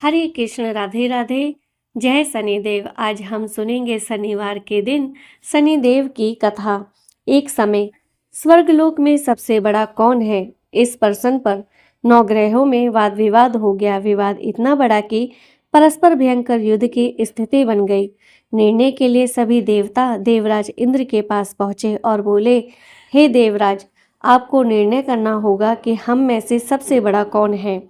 हरे कृष्ण राधे राधे। जय शनिदेव। आज हम सुनेंगे शनिवार के दिन शनिदेव की कथा। एक समय स्वर्गलोक में सबसे बड़ा कौन है, इस प्रश्न पर नौ ग्रहों में वाद विवाद हो गया। विवाद इतना बड़ा कि परस्पर भयंकर युद्ध की स्थिति बन गई। निर्णय के लिए सभी देवता देवराज इंद्र के पास पहुंचे और बोले, हे देवराज, आपको निर्णय करना होगा कि हम में से सबसे बड़ा कौन है।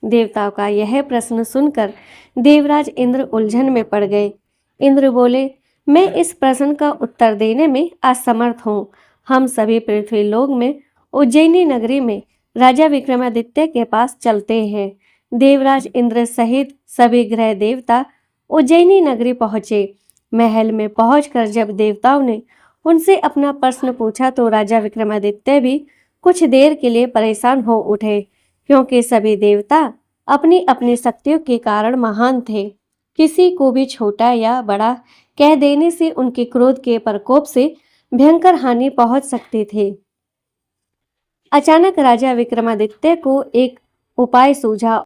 देवताओं का यह प्रश्न सुनकर देवराज इंद्र उलझन में पड़ गए। इंद्र बोले, मैं इस प्रश्न का उत्तर देने में असमर्थ हूँ। हम सभी पृथ्वी लोक में उज्जैनी नगरी में राजा विक्रमादित्य के पास चलते हैं। देवराज इंद्र सहित सभी ग्रह देवता उज्जैनी नगरी पहुंचे। महल में पहुंचकर जब देवताओं ने उनसे अपना प्रश्न पूछा तो राजा विक्रमादित्य भी कुछ देर के लिए परेशान हो उठे, क्योंकि सभी देवता अपनी अपनी शक्तियों के कारण महान थे। किसी को भी छोटा या बड़ा कह देने से उनके क्रोध के प्रकोप से भयंकर हानि पहुंच सकती थी। अचानक राजा विक्रमादित्य को एक उपाय सूझा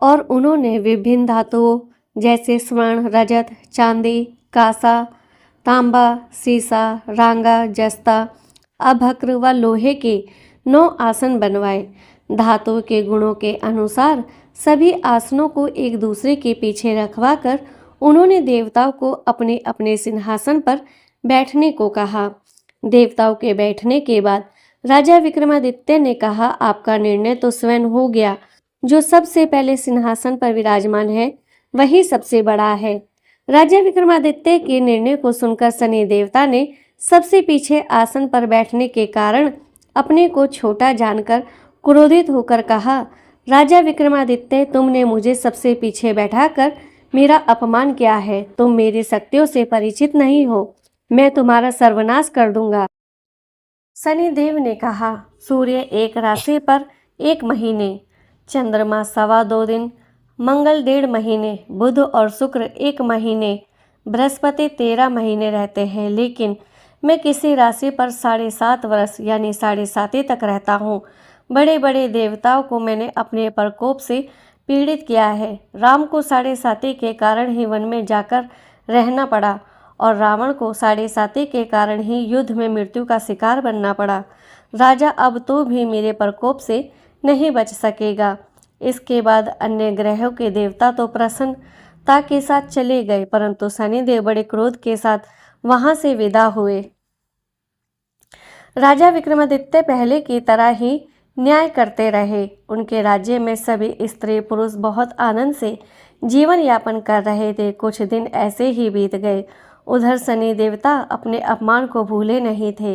और उन्होंने विभिन्न धातुओं जैसे स्वर्ण, रजत, चांदी, कांसा, तांबा, सीसा, रांगा, जस्ता, अभ्रक व लोहे के 9 आसन बनवाए। धातु के गुणों के अनुसार सभी आसनों को एक दूसरे के पीछे रखवाकर उन्होंने देवताओं को अपने अपने सिंहासन पर बैठने को कहा। देवताओं के बैठने के बाद राजा विक्रमादित्य ने कहा, आपका निर्णय तो स्वयं हो गया। जो सबसे पहले सिंहासन पर विराजमान है वही सबसे बड़ा है। राजा विक्रमादित्य के निर्णय को सुनकर शनि देवता ने सबसे पीछे आसन पर बैठने के कारण अपने को छोटा जानकर क्रोधित होकर कहा, राजा विक्रमादित्य, तुमने मुझे सबसे पीछे बैठाकर मेरा अपमान किया है। तुम मेरी शक्तियों से परिचित नहीं हो। मैं तुम्हारा सर्वनाश कर दूंगा। शनिदेव ने कहा, सूर्य एक राशि पर 1 महीने, चंद्रमा 2.25 दिन, मंगल 1.5 महीने, बुध और शुक्र 1 महीने, बृहस्पति 13 महीने रहते हैं, लेकिन मैं किसी राशि पर 7.5 वर्ष यानी 7.5 तक रहता हूँ। बड़े बड़े देवताओं को मैंने अपने प्रकोप से पीड़ित किया है। राम को 7.5 के कारण ही वन में जाकर रहना पड़ा और रावण को 7.5 के कारण ही युद्ध में मृत्यु का शिकार बनना पड़ा। राजा, अब तो भी मेरे प्रकोप से नहीं बच सकेगा। इसके बाद अन्य ग्रहों के देवता तो प्रसन्नता के साथ चले गए, परंतु शनिदेव बड़े क्रोध के साथ वहां से विदा हुए। राजा विक्रमादित्य पहले की तरह ही न्याय करते रहे। उनके राज्य में सभी स्त्री पुरुष बहुत आनंद से जीवन यापन कर रहे थे। कुछ दिन ऐसे ही बीत गए। उधर शनि देवता अपने अपमान को भूले नहीं थे।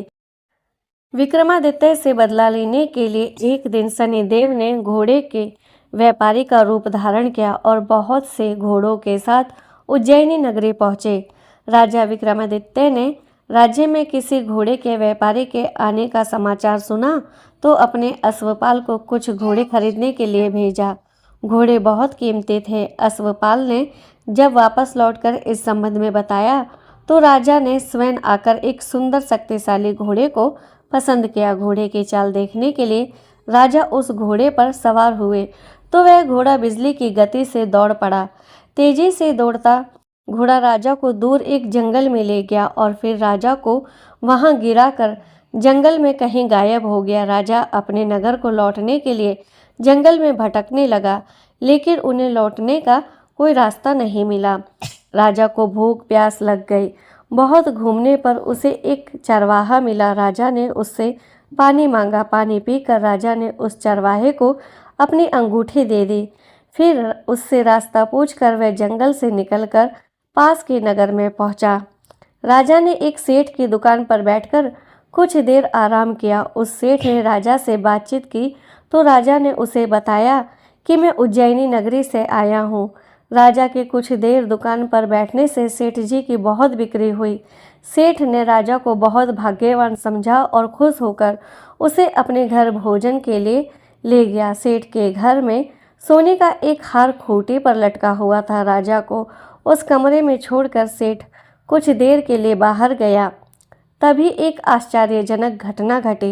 विक्रमादित्य से बदला लेने के लिए एक दिन शनिदेव ने घोड़े के व्यापारी का रूप धारण किया और बहुत से घोड़ों के साथ उज्जैनी नगरी पहुंचे। राजा विक्रमादित्य ने राज्य में किसी घोड़े के व्यापारी के आने का समाचार सुना तो अपने अश्वपाल को कुछ घोड़े खरीदने के लिए भेजा। घोड़े बहुत कीमती थे। अश्वपाल ने जब वापस लौटकर इस संबंध में बताया तो राजा ने स्वयं आकर एक सुंदर शक्तिशाली घोड़े को पसंद किया। घोड़े की चाल देखने के लिए राजा उस घोड़े पर सवार हुए तो वह घोड़ा बिजली की गति से दौड़ पड़ा। तेजी से दौड़ता घोड़ा राजा को दूर एक जंगल में ले गया और फिर राजा को वहां गिराकर जंगल में कहीं गायब हो गया। राजा अपने नगर को लौटने के लिए जंगल में भटकने लगा, लेकिन उन्हें लौटने का कोई रास्ता नहीं मिला। राजा को भूख प्यास लग गई। बहुत घूमने पर उसे एक चरवाहा मिला। राजा ने उससे पानी मांगा। पानी पीकर राजा ने उस चरवाहे को अपनी अंगूठी दे दी। फिर उससे रास्ता पूछकर वह जंगल से निकलकर पास के नगर में पहुंचा। राजा ने एक सेठ की दुकान पर बैठकर कुछ देर आराम किया। उस सेठ ने राजा से बातचीत की तो राजा ने उसे बताया कि मैं उज्जैनी नगरी से आया हूँ। राजा के कुछ देर दुकान पर बैठने से सेठ जी की बहुत बिक्री हुई। सेठ ने राजा को बहुत भाग्यवान समझा और खुश होकर उसे अपने घर भोजन के लिए ले गया। सेठ के घर में सोने का एक हार खूंटी पर लटका हुआ था। राजा को उस कमरे में छोड़कर सेठ कुछ देर के लिए बाहर गया। तभी एक आश्चर्यजनक घटना घटी।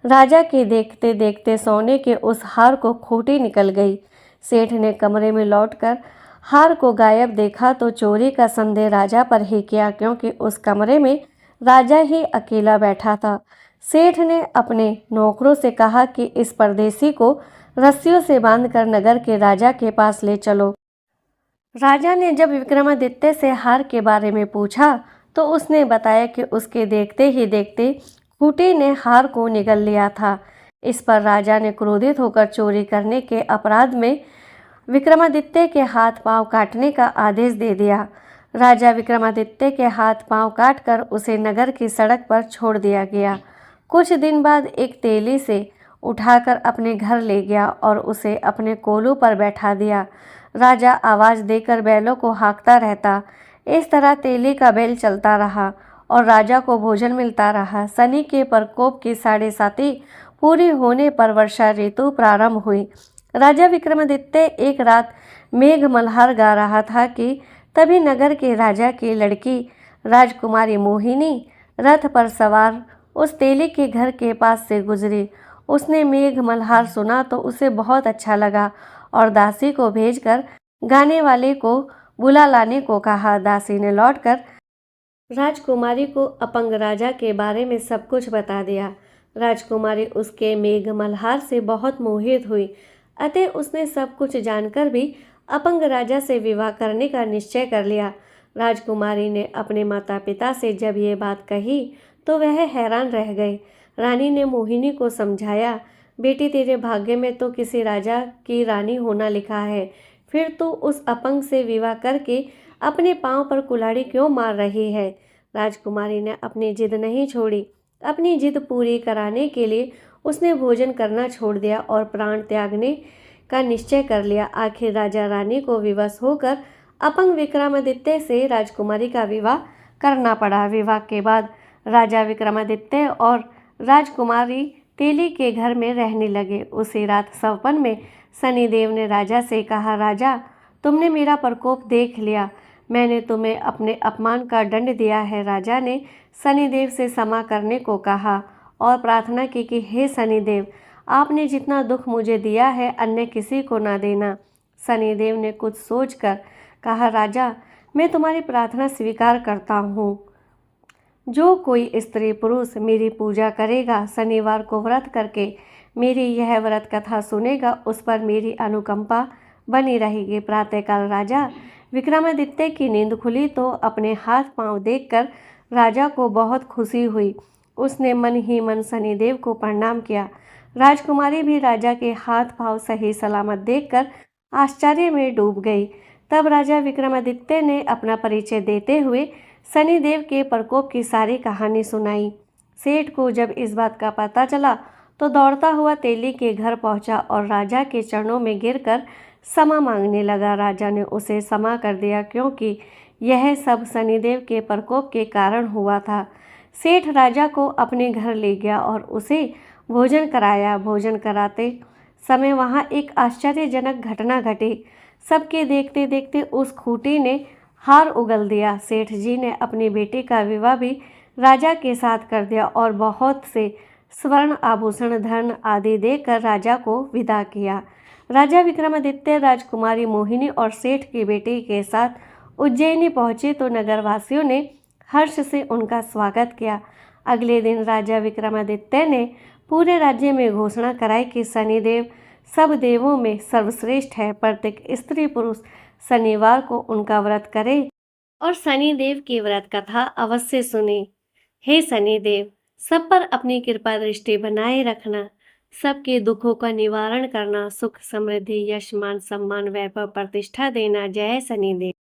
राजा के देखते देखते सोने के उस हार को खूंटी निकल गई। सेठ ने कमरे में लौटकर हार को गायब देखा तो चोरी का संदेह राजा पर ही किया, क्योंकि उस कमरे में राजा ही अकेला बैठा था। सेठ ने अपने नौकरों से कहा कि इस परदेसी को रस्सियों से बांधकर नगर के राजा के पास ले चलो। राजा ने जब विक्रमादित्य से हार के बारे में पूछा तो उसने बताया कि उसके देखते ही देखते खूंटी ने हार को निगल लिया था। इस पर राजा ने क्रोधित होकर चोरी करने के अपराध में विक्रमादित्य के हाथ पांव काटने का आदेश दे दिया। राजा विक्रमादित्य के हाथ पांव काटकर उसे नगर की सड़क पर छोड़ दिया गया। कुछ दिन बाद एक तेली से उठाकर अपने घर ले गया और उसे अपने कोलू पर बैठा दिया। राजा आवाज़ देकर बैलों को हाँकता रहता। इस तरह तेली का बैल चलता रहा और राजा को भोजन मिलता रहा। शनि के प्रकोप की 7.5 पूरी होने पर वर्षा ऋतु प्रारंभ हुई। राजा विक्रमादित्य एक रात मेघ मल्हार गा रहा था कि तभी नगर के राजा की लड़की राजकुमारी मोहिनी रथ पर सवार उस तेली के घर के पास से गुजरी। उसने मेघ मल्हार सुना तो उसे बहुत अच्छा लगा और दासी को भेजकर गाने वाले को बुला लाने को कहा। दासी ने लौटकर राजकुमारी को अपंग राजा के बारे में सब कुछ बता दिया। राजकुमारी उसके मेघ मल्हार से बहुत मोहित हुई, अतः उसने सब कुछ जानकर भी अपंग राजा से विवाह करने का निश्चय कर लिया। राजकुमारी ने अपने माता पिता से जब ये बात कही तो वह हैरान रह गए। रानी ने मोहिनी को समझाया, बेटी तेरे भाग्य में तो किसी राजा की रानी होना लिखा है, फिर तू उस अपंग से विवाह करके अपने पांव पर कुल्हाड़ी क्यों मार रही है। राजकुमारी ने अपनी जिद नहीं छोड़ी। अपनी जिद पूरी कराने के लिए उसने भोजन करना छोड़ दिया और प्राण त्यागने का निश्चय कर लिया। आखिर राजा रानी को विवश होकर अपंग विक्रमादित्य से राजकुमारी का विवाह करना पड़ा। विवाह के बाद राजा विक्रमादित्य और राजकुमारी तेली के घर में रहने लगे। उसी रात सपन में शनिदेव ने राजा से कहा, राजा तुमने मेरा प्रकोप देख लिया, मैंने तुम्हें अपने अपमान का दंड दिया है। राजा ने शनिदेव से क्षमा करने को कहा और प्रार्थना की कि हे शनिदेव, आपने जितना दुख मुझे दिया है अन्य किसी को ना देना। शनिदेव ने कुछ सोचकर कहा, राजा मैं तुम्हारी प्रार्थना स्वीकार करता हूँ। जो कोई स्त्री पुरुष मेरी पूजा करेगा, शनिवार को व्रत करके मेरी यह व्रत कथा सुनेगा, उस पर मेरी अनुकंपा बनी रहेगी। प्रातःकाल राजा विक्रमादित्य की नींद खुली तो अपने हाथ पांव देखकर राजा को बहुत खुशी हुई। उसने मन ही मन शनिदेव को प्रणाम किया। राजकुमारी भी राजा के हाथ पांव सही सलामत देखकर आश्चर्य में डूब गई। तब राजा विक्रमादित्य ने अपना परिचय देते हुए शनिदेव के प्रकोप की सारी कहानी सुनाई। सेठ को जब इस बात का पता चला तो दौड़ता हुआ तेली के घर पहुंचा और राजा के चरणों में गिरकर क्षमा मांगने लगा। राजा ने उसे क्षमा कर दिया, क्योंकि यह सब शनिदेव के प्रकोप के कारण हुआ था। सेठ राजा को अपने घर ले गया और उसे भोजन कराया। भोजन कराते समय वहाँ एक आश्चर्यजनक घटना घटी। सबके देखते देखते उस खूंटी ने हार उगल दिया। सेठ जी ने अपनी बेटी का विवाह भी राजा के साथ कर दिया और बहुत से स्वर्ण आभूषण धन आदि देकर राजा को विदा किया। राजा विक्रमादित्य राजकुमारी मोहिनी और सेठ की बेटी के साथ उज्जैनी पहुँचे तो नगरवासियों ने हर्ष से उनका स्वागत किया। अगले दिन राजा विक्रमादित्य ने पूरे राज्य में घोषणा कराई कि शनिदेव सब देवों में सर्वश्रेष्ठ है। प्रत्येक स्त्री पुरुष शनिवार को उनका व्रत करे और शनिदेव की व्रत कथा अवश्य सुने। हे शनिदेव, सब पर अपनी कृपा दृष्टि बनाए रखना, सबके दुखों का निवारण करना, सुख समृद्धि यश मान सम्मान वैभव प्रतिष्ठा देना। जय शनिदेव।